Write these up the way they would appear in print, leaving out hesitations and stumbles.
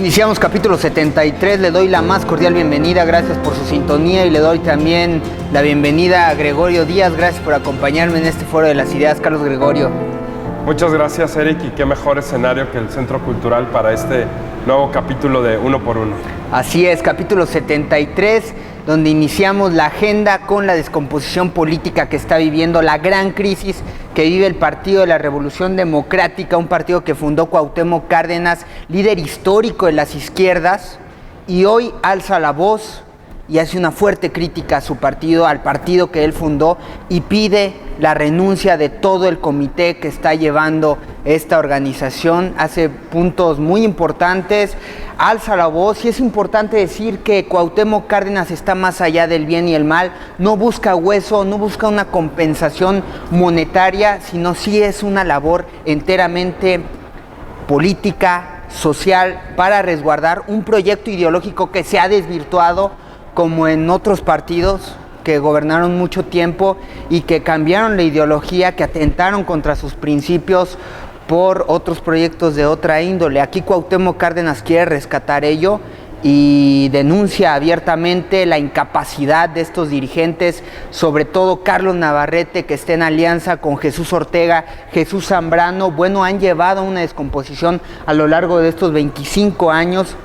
Iniciamos capítulo 73, le doy la más cordial bienvenida, gracias por su sintonía, y le doy también la bienvenida a Gregorio Díaz, gracias por acompañarme en este Foro de las Ideas. Carlos Gregorio. Muchas gracias, Eric, y qué mejor escenario que el Centro Cultural para este nuevo capítulo de Uno por Uno. Así es, capítulo 73, donde iniciamos la agenda con la descomposición política que está viviendo, la gran crisis que vive el Partido de la Revolución Democrática, un partido que fundó Cuauhtémoc Cárdenas, líder histórico de las izquierdas, y hoy alza la voz y hace una fuerte crítica a su partido, al partido que él fundó, y pide la renuncia de todo el comité que está llevando esta organización. Hace puntos muy importantes, alza la voz, y es importante decir que Cuauhtémoc Cárdenas está más allá del bien y el mal, no busca hueso, no busca una compensación monetaria, sino sí es una labor enteramente política, social, para resguardar un proyecto ideológico que se ha desvirtuado, como en otros partidos que gobernaron mucho tiempo y que cambiaron la ideología, que atentaron contra sus principios por otros proyectos de otra índole. Aquí Cuauhtémoc Cárdenas quiere rescatar ello y denuncia abiertamente la incapacidad de estos dirigentes, sobre todo Carlos Navarrete, que está en alianza con Jesús Ortega, Jesús Zambrano. Bueno, han llevado a una descomposición a lo largo de estos 25 años,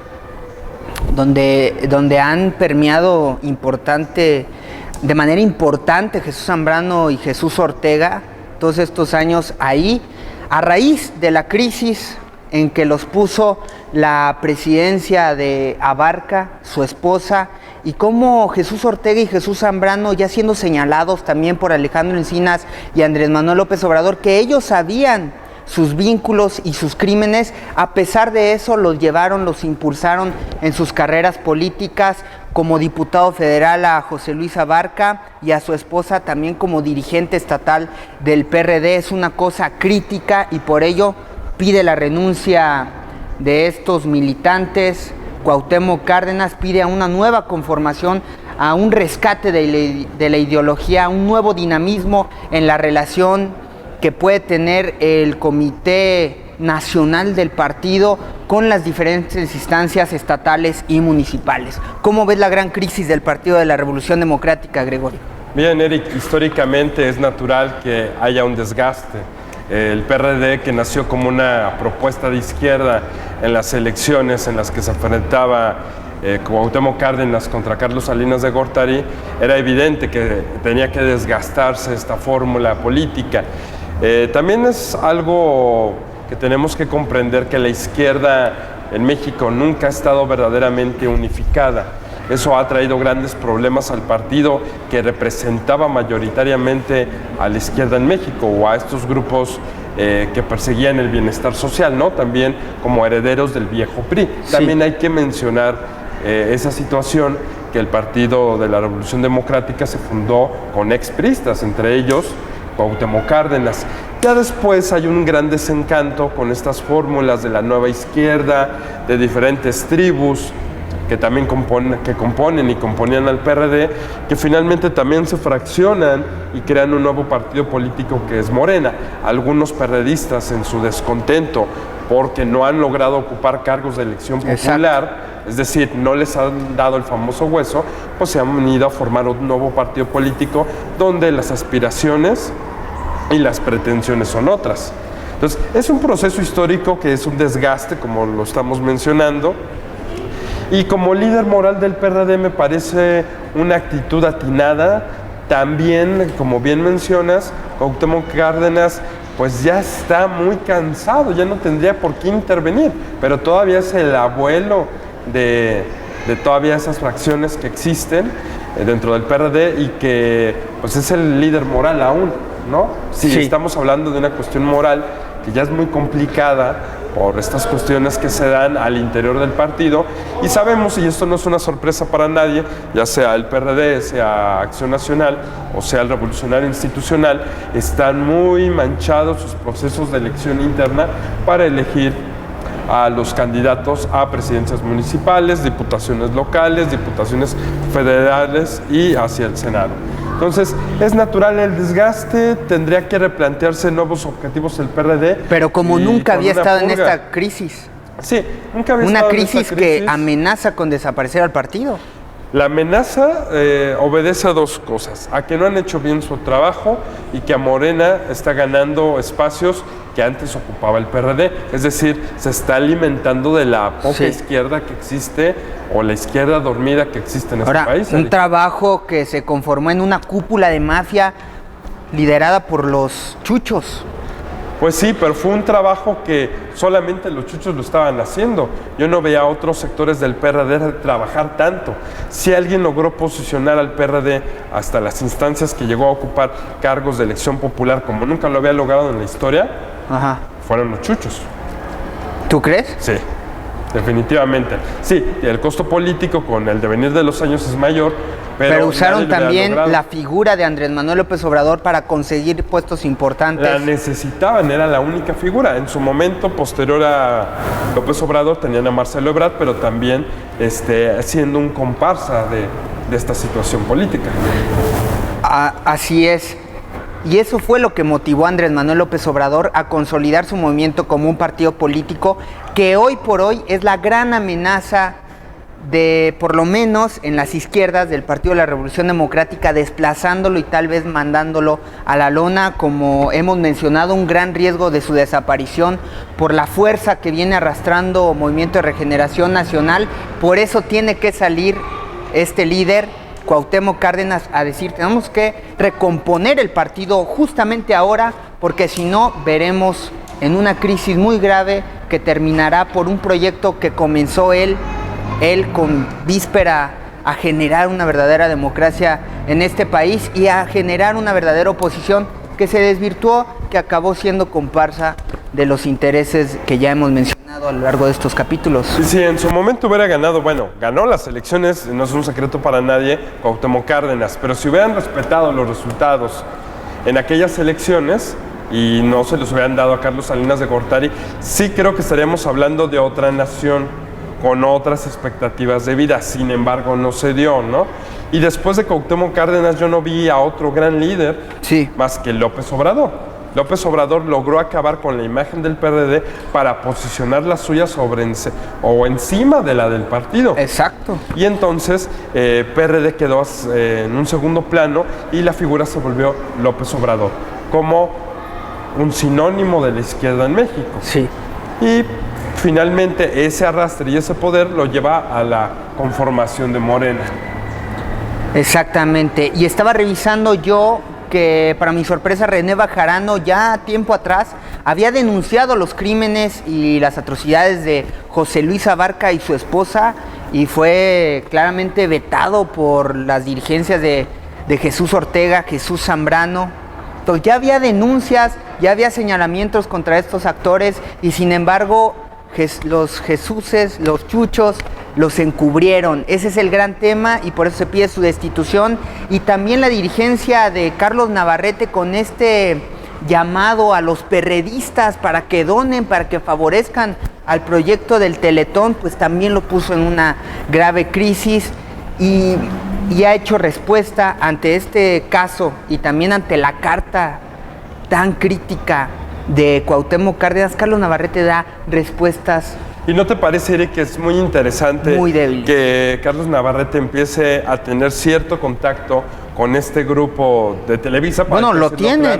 donde han permeado de manera importante Jesús Zambrano y Jesús Ortega todos estos años ahí, a raíz de la crisis en que los puso la presidencia de Abarca, su esposa, y cómo Jesús Ortega y Jesús Zambrano, ya siendo señalados también por Alejandro Encinas y Andrés Manuel López Obrador, que ellos sabían sus vínculos y sus crímenes, a pesar de eso los llevaron, los impulsaron en sus carreras políticas, como diputado federal a José Luis Abarca y a su esposa también como dirigente estatal del PRD. Es una cosa crítica y por ello pide la renuncia de estos militantes. Cuauhtémoc Cárdenas pide a una nueva conformación, a un rescate de la ideología, a un nuevo dinamismo en la relación que puede tener el Comité Nacional del Partido con las diferentes instancias estatales y municipales. ¿Cómo ves la gran crisis del Partido de la Revolución Democrática, Gregorio? Bien, Eric, históricamente es natural que haya un desgaste. El PRD, que nació como una propuesta de izquierda en las elecciones en las que se enfrentaba Cuauhtémoc Cárdenas contra Carlos Salinas de Gortari, era evidente que tenía que desgastarse esta fórmula política. También es algo que tenemos que comprender, que la izquierda en México nunca ha estado verdaderamente unificada. Eso ha traído grandes problemas al partido que representaba mayoritariamente a la izquierda en México, o a estos grupos que perseguían el bienestar social, ¿no? También como herederos del viejo PRI. Sí. También hay que mencionar esa situación, que el Partido de la Revolución Democrática se fundó con expristas, entre ellos Cuauhtémoc Cárdenas. Ya después hay un gran desencanto con estas fórmulas de la nueva izquierda, de diferentes tribus que también componen y componían al PRD, que finalmente también se fraccionan y crean un nuevo partido político que es Morena. Algunos perredistas, en su descontento porque no han logrado ocupar cargos de elección popular, exacto, es decir, no les han dado el famoso hueso, pues se han ido a formar un nuevo partido político donde las aspiraciones y las pretensiones son otras. Entonces, es un proceso histórico que es un desgaste, como lo estamos mencionando, y como líder moral del PRD me parece una actitud atinada. También, como bien mencionas, Cuauhtémoc Cárdenas pues ya está muy cansado, ya no tendría por qué intervenir, pero todavía es el abuelo de todavía esas fracciones que existen dentro del PRD, y que pues es el líder moral aún, ¿no? Sí. Estamos hablando de una cuestión moral que ya es muy complicada por estas cuestiones que se dan al interior del partido, y sabemos, y esto no es una sorpresa para nadie, ya sea el PRD, sea Acción Nacional o sea el Revolucionario Institucional, están muy manchados sus procesos de elección interna para elegir a los candidatos a presidencias municipales, diputaciones locales, diputaciones federales y hacia el Senado. Entonces, es natural el desgaste, tendría que replantearse nuevos objetivos el PRD. Pero como nunca había estado en esta crisis. Sí, nunca había Una estado en esa crisis que amenaza con desaparecer al partido. La amenaza obedece a dos cosas: a que no han hecho bien su trabajo y que a Morena está ganando espacios que antes ocupaba el PRD. Es decir, se está alimentando de la poca izquierda que existe, o la izquierda dormida que existe en este país. Un trabajo que se conformó en una cúpula de mafia liderada por los chuchos. Pues sí, pero fue un trabajo que solamente los chuchos lo estaban haciendo. Yo no veía a otros sectores del PRD trabajar tanto. Si alguien logró posicionar al PRD hasta las instancias que llegó a ocupar cargos de elección popular como nunca lo había logrado en la historia, fueron los chuchos. ¿Tú crees? Sí, definitivamente. Sí, el costo político con el devenir de los años es mayor, pero usaron también la figura de Andrés Manuel López Obrador para conseguir puestos importantes. La necesitaban, era la única figura. En su momento, posterior a López Obrador, tenían a Marcelo Ebrard, pero también siendo un comparsa de esta situación política. Así es. Y eso fue lo que motivó a Andrés Manuel López Obrador a consolidar su movimiento como un partido político que hoy por hoy es la gran amenaza por lo menos en las izquierdas del Partido de la Revolución Democrática, desplazándolo y tal vez mandándolo a la lona, como hemos mencionado, un gran riesgo de su desaparición por la fuerza que viene arrastrando Movimiento de Regeneración Nacional. Por eso tiene que salir este líder, Cuauhtémoc Cárdenas, a decir: tenemos que recomponer el partido justamente ahora, porque si no veremos en una crisis muy grave que terminará por un proyecto que comenzó él con víspera a generar una verdadera democracia en este país y a generar una verdadera oposición que se desvirtuó, que acabó siendo comparsa de los intereses que ya hemos mencionado a lo largo de estos capítulos. Si en su momento hubiera ganado, ganó las elecciones, no es un secreto para nadie, Cuauhtémoc Cárdenas, pero si hubieran respetado los resultados en aquellas elecciones y no se los hubieran dado a Carlos Salinas de Gortari, sí creo que estaríamos hablando de otra nación con otras expectativas de vida. Sin embargo, no se dio, ¿no? Y después de Cuauhtémoc Cárdenas yo no vi a otro gran líder más que López Obrador. López Obrador logró acabar con la imagen del PRD para posicionar la suya encima de la del partido. Exacto. Y entonces PRD quedó en un segundo plano y la figura se volvió López Obrador como un sinónimo de la izquierda en México. Sí. Y finalmente ese arrastre y ese poder lo lleva a la conformación de Morena. Exactamente. Y estaba revisando yo que, para mi sorpresa, René Bejarano ya tiempo atrás había denunciado los crímenes y las atrocidades de José Luis Abarca y su esposa, y fue claramente vetado por las dirigencias de Jesús Ortega, Jesús Zambrano. Entonces ya había denuncias, ya había señalamientos contra estos actores, y sin embargo los Jesuses, los chuchos, los encubrieron. Ese es el gran tema y por eso se pide su destitución. Y también la dirigencia de Carlos Navarrete, con este llamado a los perredistas para que donen, para que favorezcan al proyecto del Teletón, pues también lo puso en una grave crisis y ha hecho respuesta ante este caso y también ante la carta tan crítica de Cuauhtémoc Cárdenas. Carlos Navarrete da respuestas. ¿Y no te parece, Eric, que es muy interesante que Carlos Navarrete empiece a tener cierto contacto con este grupo de Televisa? Bueno, lo tiene.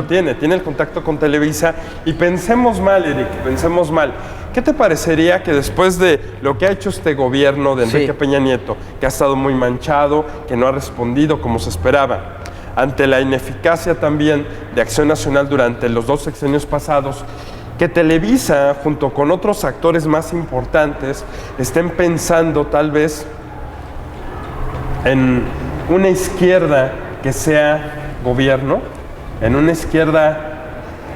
Tiene el contacto con Televisa. Y pensemos mal, Eric, pensemos mal. ¿Qué te parecería que después de lo que ha hecho este gobierno de Enrique Peña Nieto, que ha estado muy manchado, que no ha respondido como se esperaba, ante la ineficacia también de Acción Nacional durante los 2 sexenios pasados, que Televisa, junto con otros actores más importantes, estén pensando tal vez en una izquierda que sea gobierno, en una izquierda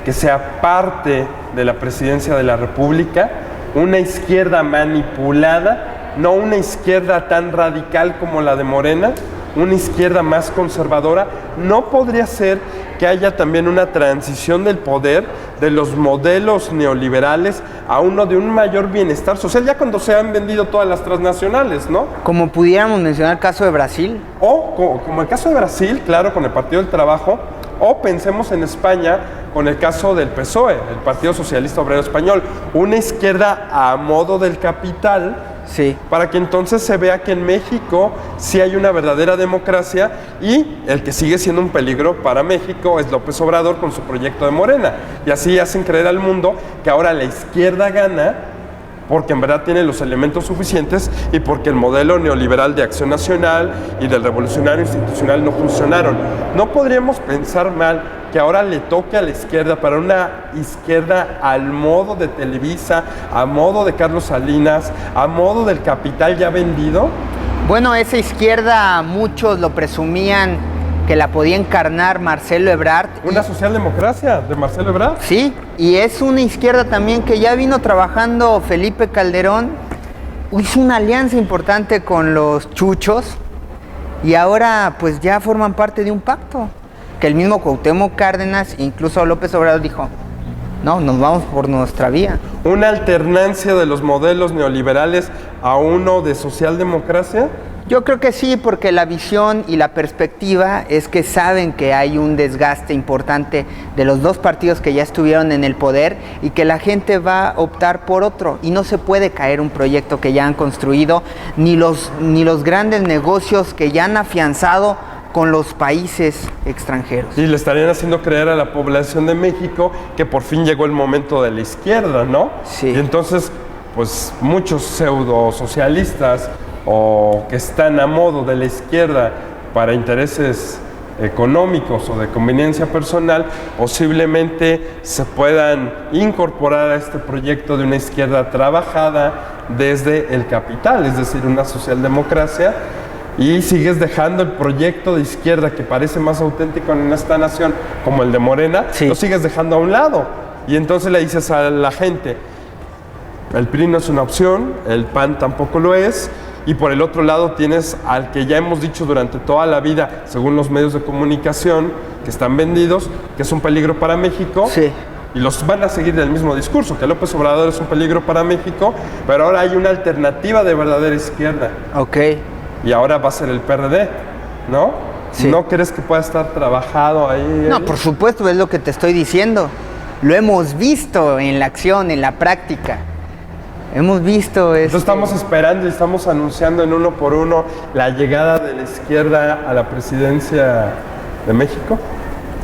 que sea parte de la presidencia de la República, una izquierda manipulada, no una izquierda tan radical como la de Morena, una izquierda más conservadora? ¿No podría ser que haya también una transición del poder de los modelos neoliberales a uno de un mayor bienestar social, ya cuando se han vendido todas las transnacionales, ¿no? Como pudiéramos mencionar el caso de Brasil. O como el caso de Brasil, claro, con el Partido del Trabajo, O pensemos en España con el caso del PSOE, el Partido Socialista Obrero Español, una izquierda a modo del capital, Sí. para que entonces se vea que en México sí hay una verdadera democracia y el que sigue siendo un peligro para México es López Obrador con su proyecto de Morena. Y así hacen creer al mundo que ahora la izquierda gana porque en verdad tiene los elementos suficientes y porque el modelo neoliberal de Acción Nacional y del revolucionario institucional no funcionaron. No podríamos pensar mal que ahora le toque a la izquierda, para una izquierda al modo de Televisa, a modo de Carlos Salinas, a modo del capital ya vendido. Bueno, esa izquierda muchos lo presumían que la podía encarnar Marcelo Ebrard. Una socialdemocracia de Marcelo Ebrard. Sí, y es una izquierda también que ya vino trabajando Felipe Calderón, hizo una alianza importante con los chuchos y ahora pues ya forman parte de un pacto. Que el mismo Cuauhtémoc Cárdenas, incluso López Obrador dijo, no, nos vamos por nuestra vía. ¿Una alternancia de los modelos neoliberales a uno de socialdemocracia? Yo creo que sí, porque la visión y la perspectiva es que saben que hay un desgaste importante de los dos partidos que ya estuvieron en el poder y que la gente va a optar por otro y no se puede caer un proyecto que ya han construido, ni los grandes negocios que ya han afianzado con los países extranjeros. Y le estarían haciendo creer a la población de México que por fin llegó el momento de la izquierda, ¿no? Sí. Y entonces, pues muchos pseudo socialistas o que están a modo de la izquierda para intereses económicos o de conveniencia personal, posiblemente se puedan incorporar a este proyecto de una izquierda trabajada desde el capital, es decir, una socialdemocracia, y sigues dejando el proyecto de izquierda que parece más auténtico en esta nación, como el de Morena, Sí. lo sigues dejando a un lado. Y entonces le dices a la gente, el PRI no es una opción, el PAN tampoco lo es, y por el otro lado tienes al que ya hemos dicho durante toda la vida, según los medios de comunicación, que están vendidos, que es un peligro para México. Sí. Y los van a seguir del mismo discurso, que López Obrador es un peligro para México, pero ahora hay una alternativa de verdadera izquierda. Ok. Y ahora va a ser el PRD, ¿no? Sí. ¿No crees que pueda estar trabajado ahí? No, por supuesto, es lo que te estoy diciendo. Lo hemos visto en la acción, en la práctica. Hemos visto Entonces estamos esperando y estamos anunciando en uno por uno la llegada de la izquierda a la presidencia de México,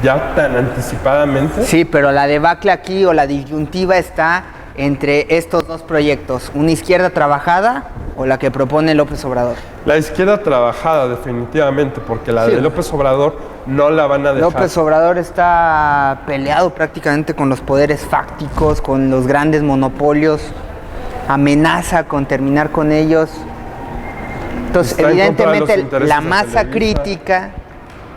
ya tan anticipadamente. Sí, pero la debacle aquí o la disyuntiva está entre estos dos proyectos, una izquierda trabajada o la que propone López Obrador. La izquierda trabajada definitivamente, porque la Sí. de López Obrador no la van a dejar. López Obrador está peleado prácticamente con los poderes fácticos, con los grandes monopolios, amenaza con terminar con ellos. Entonces, Está en contra de los evidentemente, intereses la de masa Televisa. crítica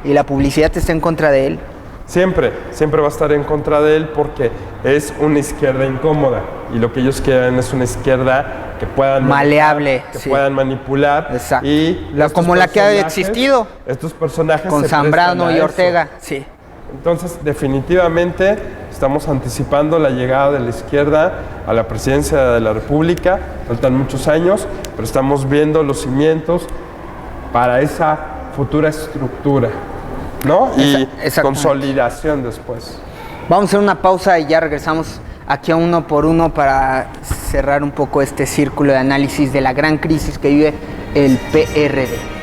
y la publicidad está en contra de él. Siempre va a estar en contra de él porque es una izquierda incómoda y lo que ellos quieren es una izquierda que puedan Maleable, manejar, que sí. puedan manipular. Exacto. Y Como la que ha existido. Estos personajes Con se Zambrano prestan a y eso. Ortega, sí. Entonces, definitivamente estamos anticipando la llegada de la izquierda a la presidencia de la República. Faltan muchos años, pero estamos viendo los cimientos para esa futura estructura, ¿no? Y Exactamente. consolidación después. Vamos a hacer una pausa y ya regresamos aquí a uno por uno para cerrar un poco este círculo de análisis de la gran crisis que vive el PRD.